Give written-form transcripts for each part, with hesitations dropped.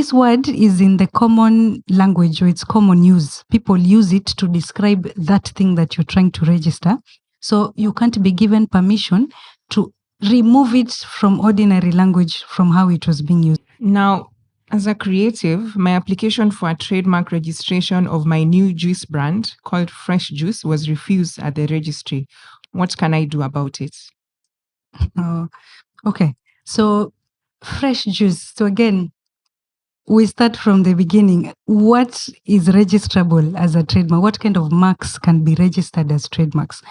this word is in the common language, or it's common use. People use it to describe that thing that you're trying to register. So you can't be given permission to remove it from ordinary language from how it was being used. Now, as a creative, my application for a trademark registration of my new juice brand called Fresh Juice was refused at the registry. What can I do about it? Okay, so fresh juice. So again, we start from the beginning. What is registrable as a trademark? What kind of marks can be registered as trademarks?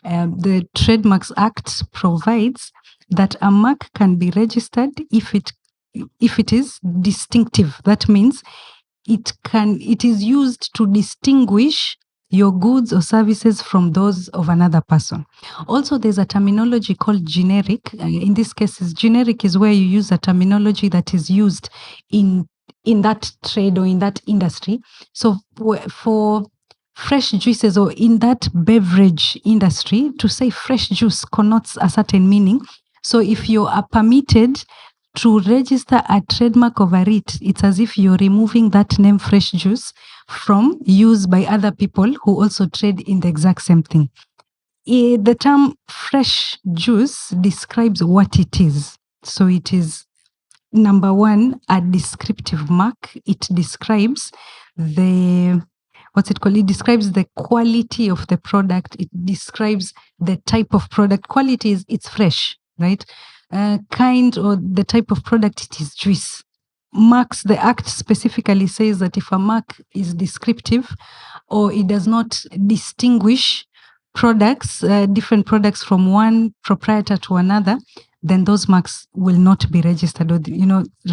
The Trademarks Act provides that a mark can be registered if it is distinctive. That means it is used to distinguish your goods or services from those of another person. Also, there's a terminology called generic. In this case, generic is where you use a terminology that is used in that trade or in that industry. So for fresh juices, or in that beverage industry, to say fresh juice connotes a certain meaning. So if you are permitted to register a trademark over it, it's as if you're removing that name fresh juice from use by other people who also trade in the exact same thing. The term fresh juice describes what it is. So it is, number one, a descriptive mark. It describes It describes the quality of the product. It describes the type of product. Quality is it's fresh, right? Kind or the type of product, it is juice. Marks, the Act specifically says that if a mark is descriptive or it does not distinguish products, different products from one proprietor to another, then those marks will not be registered, or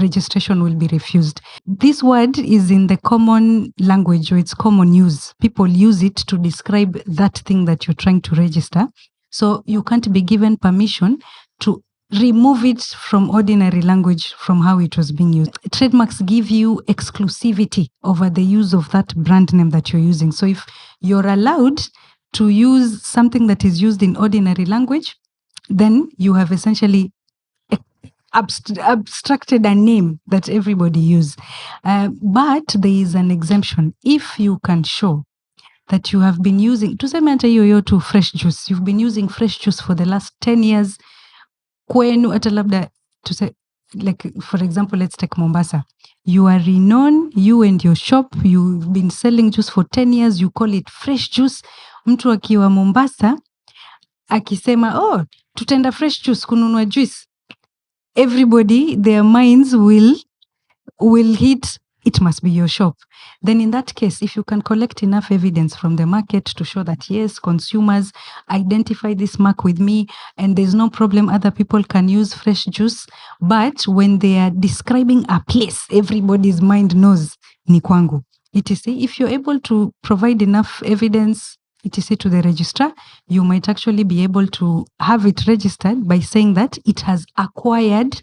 registration will be refused. This word is in the common language, or it's common use. People use it to describe that thing that you're trying to register. So you can't be given permission to remove it from ordinary language from how it was being used. Trademarks give you exclusivity over the use of that brand name that you're using. So if you're allowed to use something that is used in ordinary language, then you have essentially abstracted a name that everybody uses. But there is an exemption. If you can show that you have been using, tuseme hata hiyo to fresh juice, you've been using fresh juice for the last 10 years, kwenu hata labda to say, like for example, let's take Mombasa. You are renowned, you and your shop, you've been selling juice for 10 years, you call it fresh juice. Mtu akiwa Mombasa akisema, tutaenda fresh juice kununua juice, everybody, their minds will hit, it must be your shop. Then in that case, if you can collect enough evidence from the market to show that yes, consumers identify this mark with me and there's no problem, other people can use fresh juice, but when they are describing a place, everybody's mind knows ni kwangu. etc. If you're able to provide enough evidence, etc. to the registrar, you might actually be able to have it registered by saying that it has acquired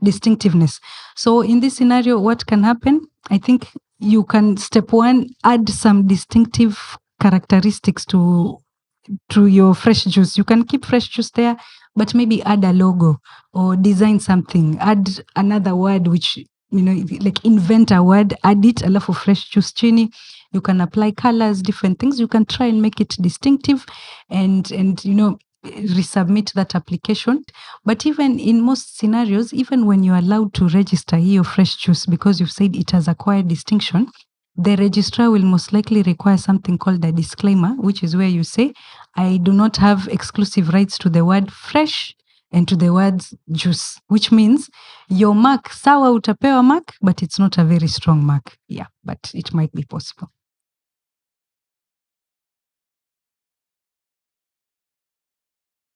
distinctiveness. So in this scenario, what can happen? I think you can, step one, add some distinctive characteristics to your fresh juice. You can keep fresh juice there, but maybe add a logo or design something, add another word, which, like invent a word, add it, alafu fresh juice chini. You can apply colors, different things. You can try and make it distinctive and resubmit that application. But even in most scenarios, even when you're allowed to register your fresh juice because you've said it has acquired distinction, the registrar will most likely require something called a disclaimer, which is where you say, I do not have exclusive rights to the word fresh and to the words juice, which means your mark, sawa utapewa mark, but it's not a very strong mark. Yeah, but it might be possible.